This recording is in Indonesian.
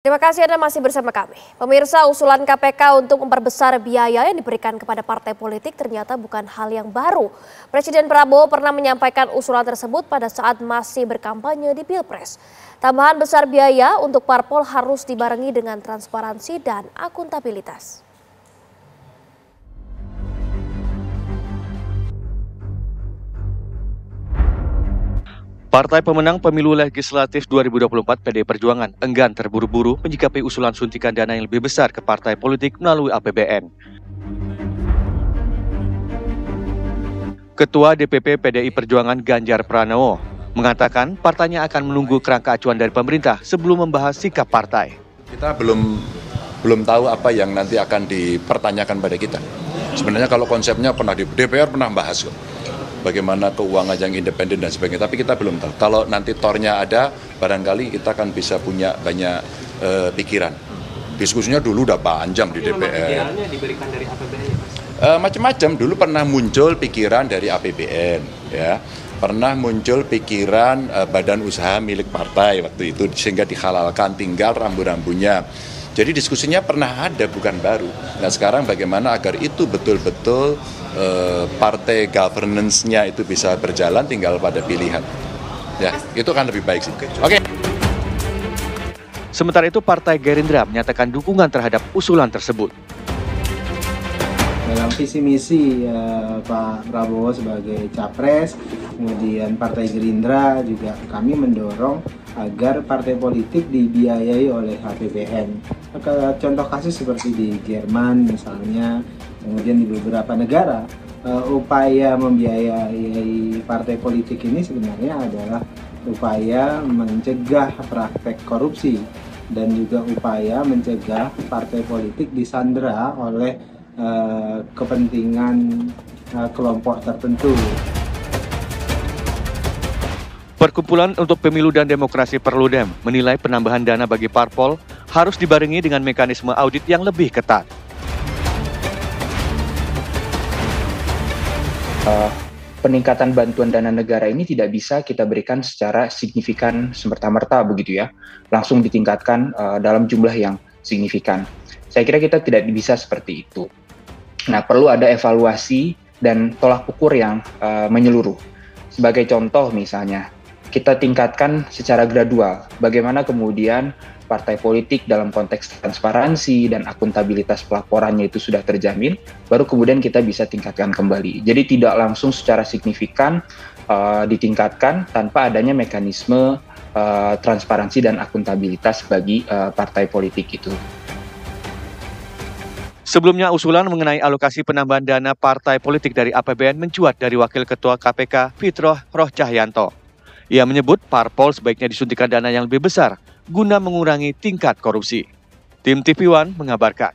Terima kasih Anda masih bersama kami. Pemirsa, usulan KPK untuk memperbesar biaya yang diberikan kepada partai politik ternyata bukan hal yang baru. Presiden Prabowo pernah menyampaikan usulan tersebut pada saat masih berkampanye di Pilpres. Tambahan besar biaya untuk parpol harus dibarengi dengan transparansi dan akuntabilitas. Partai pemenang pemilu legislatif 2024 PDI Perjuangan enggan terburu-buru menyikapi usulan suntikan dana yang lebih besar ke partai politik melalui APBN. Ketua DPP PDI Perjuangan Ganjar Pranowo mengatakan partainya akan menunggu kerangka acuan dari pemerintah sebelum membahas sikap partai. Kita belum tahu apa yang nanti akan dipertanyakan pada kita. Sebenarnya kalau konsepnya pernah di DPR pernah bahas kok. Bagaimana keuangan yang independen dan sebagainya, tapi kita belum tahu. Kalau nanti tornya ada, barangkali kita akan bisa punya banyak pikiran. Diskusinya dulu udah panjang di DPR. Idealnya diberikan dari APBN, macam-macam. Dulu pernah muncul pikiran dari APBN, ya. Pernah muncul pikiran badan usaha milik partai waktu itu, sehingga dihalalkan, tinggal rambu-rambunya. Jadi diskusinya pernah ada, bukan baru. Nah sekarang bagaimana agar itu betul-betul partai governance-nya itu bisa berjalan, tinggal pada pilihan. Ya, itu kan lebih baik sih. Oke. Sementara itu Partai Gerindra menyatakan dukungan terhadap usulan tersebut. Dalam visi misi Pak Prabowo sebagai capres, kemudian Partai Gerindra juga kami mendorong agar partai politik dibiayai oleh APBN. Contoh kasus seperti di Jerman misalnya, kemudian di beberapa negara, upaya membiayai partai politik ini sebenarnya adalah upaya mencegah praktek korupsi dan juga upaya mencegah partai politik disandera oleh kepentingan kelompok tertentu. Perkumpulan untuk Pemilu dan Demokrasi Perludem menilai penambahan dana bagi parpol harus dibarengi dengan mekanisme audit yang lebih ketat. Peningkatan bantuan dana negara ini tidak bisa kita berikan secara signifikan semerta-merta begitu ya, langsung ditingkatkan dalam jumlah yang signifikan. Saya kira kita tidak bisa seperti itu. Nah, perlu ada evaluasi dan tolak ukur yang menyeluruh. Sebagai contoh misalnya, kita tingkatkan secara gradual bagaimana kemudian partai politik dalam konteks transparansi dan akuntabilitas pelaporannya itu sudah terjamin, baru kemudian kita bisa tingkatkan kembali. Jadi tidak langsung secara signifikan ditingkatkan tanpa adanya mekanisme transparansi dan akuntabilitas bagi partai politik itu. Sebelumnya usulan mengenai alokasi penambahan dana partai politik dari APBN mencuat dari Wakil Ketua KPK Fitroh Rohcahyanto. Ia menyebut parpol sebaiknya disuntikan dana yang lebih besar guna mengurangi tingkat korupsi. Tim TV One mengabarkan.